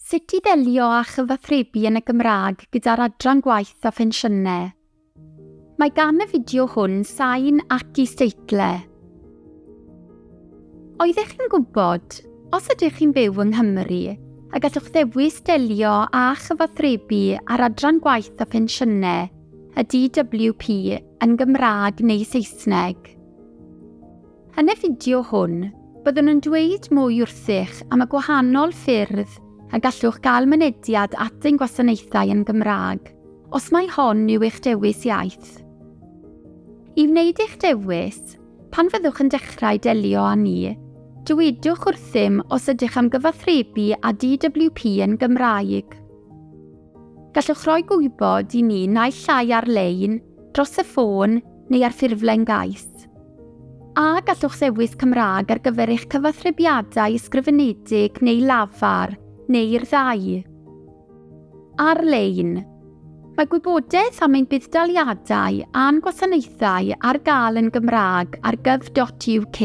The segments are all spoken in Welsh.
Sut i ddelio a chyfathrebu yn y Gymraeg gyda'r Adran Gwaith a Phensiynau? Mae gan y fideo hwn sain ac is-deitle. Oeddech chi'n gwybod, os ydych chi'n byw yng Nghymru, a gallwch ddewis delio a chyfathrebu ar Adran Gwaith a Phensiynau, y DWP, yn Gymraeg neu Saesneg. Yn y fideo hwn, byddwn yn dweud mwy wrthych am y gwahanol ffyrdd a gallwch gael mynediad at ein gwasanaethau yn Gymraeg, os mai hon yw eich dewis iaith. I wneud eich dewis, pan fyddwch yn dechrau delio â ni, dywedwch wrthym os ydych am gyfathrebu a DWP yn Gymraeg. Gallwch roi gwybod i ni naill llai ar-lein, dros y ffôn neu ar ffurflen gais. A gallwch ddewis Cymraeg ar gyfer eich cyfathrebiadau ysgrifenedig neu lafar, neu'r ddau. Ar-lein. Mae gwybodaeth am ein budd-daliadau a'n gwasanaethau ar gael yn Gymraeg ar gyf.uk.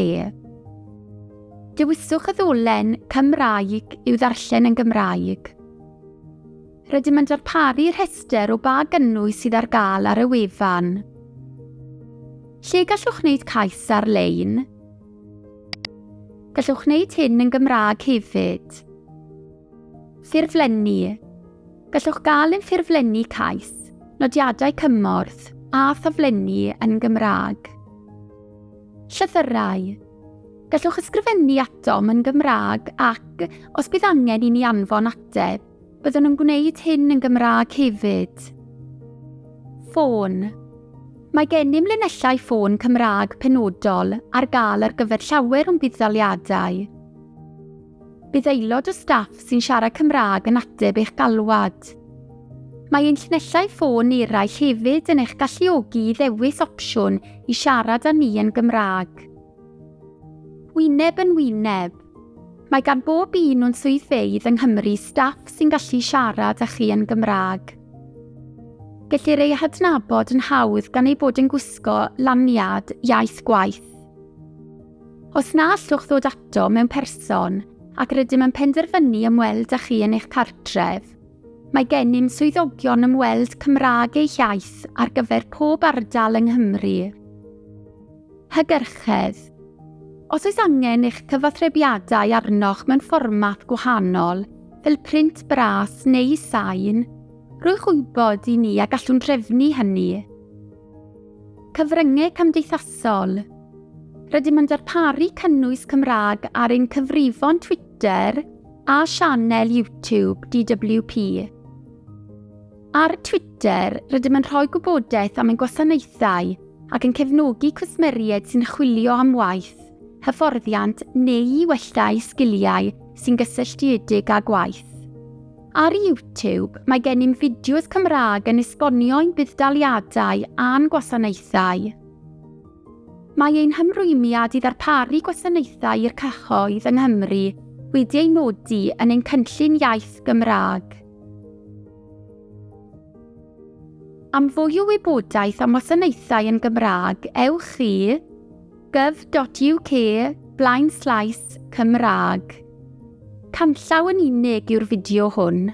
Dewiswch y ddolen Cymraeg i'w ddarllen yn Gymraeg. Rydym yn darparu'r rhestr o ba gynnwys sydd ar gael ar y wefan. Lle gallwch wneud cais ar-lein? Gallwch wneud hyn yn Gymraeg hefyd. Ffurflenni. Gallwch gael yn ffurflenni cais, nodiadau cymorth a thaflenni yn Gymraeg. Llythyrau. Gallwch ysgrifennu atom yn Gymraeg ac, os bydd angen i ni anfon ateb, byddwn yn gwneud hyn yn Gymraeg hefyd. Ffôn. Mae gennym linellau ffôn Cymraeg penodol ar gael ar gyfer llawer o'n budd-daliadau. Bydd aelod o staff sy'n siarad Cymraeg yn ateb eich galwad. Mae ein llinellau ffôn eraill hefyd yn eich galluogi i ddewis opsiwn i siarad â ni yn Gymraeg. Wyneb yn wyneb. Mae gan bob un o'n swyddfeydd yng Nghymru staff sy'n gallu siarad â chi yn Gymraeg. Gellir ei hadnabod yn hawdd gan ei bod yn gwisgo laniad Iaith gwaith. Os na allwch ddod ato mewn person ac rydym yn penderfynu ymweld â chi yn eich cartref, mae gennym swyddogion ymweld Cymraeg eich iaith ar gyfer pob ardal yng Nghymru. Hygyrchedd. Os oes angen eich cyfathrebiadau arnoch mewn fformat gwahanol, fel print bras neu sain, rwy'ch wybod i ni a gallwn drefnu hynny. Cyfryngau cymdeithasol. Rydym yn darparu cynnwys Cymraeg ar ein cyfrifon Twitter a sianel YouTube DWP. Ar Twitter, rydym yn rhoi gwybodaeth am ein gwasanaethau ac yn cefnogi cwsmeriaid sy'n chwilio am waith, hyfforddiant neu i wellau sgiliau sy'n gysylltiedig â gwaith. Ar YouTube, mae gennym fideos Cymraeg yn esbonio ein budd-daliadau a'n gwasanaethau. Mae ein hymrwymiad i ddarparu gwasanaethau i'r cyhoedd yng Nghymru wedi ei nodi yn ein cynllun iaith Gymraeg. Am fwy o wybodaeth am wasanaethau yn Gymraeg, ewch i gyf.uk/Cymraeg. Canllaw yn unig yw'r fideo hwn.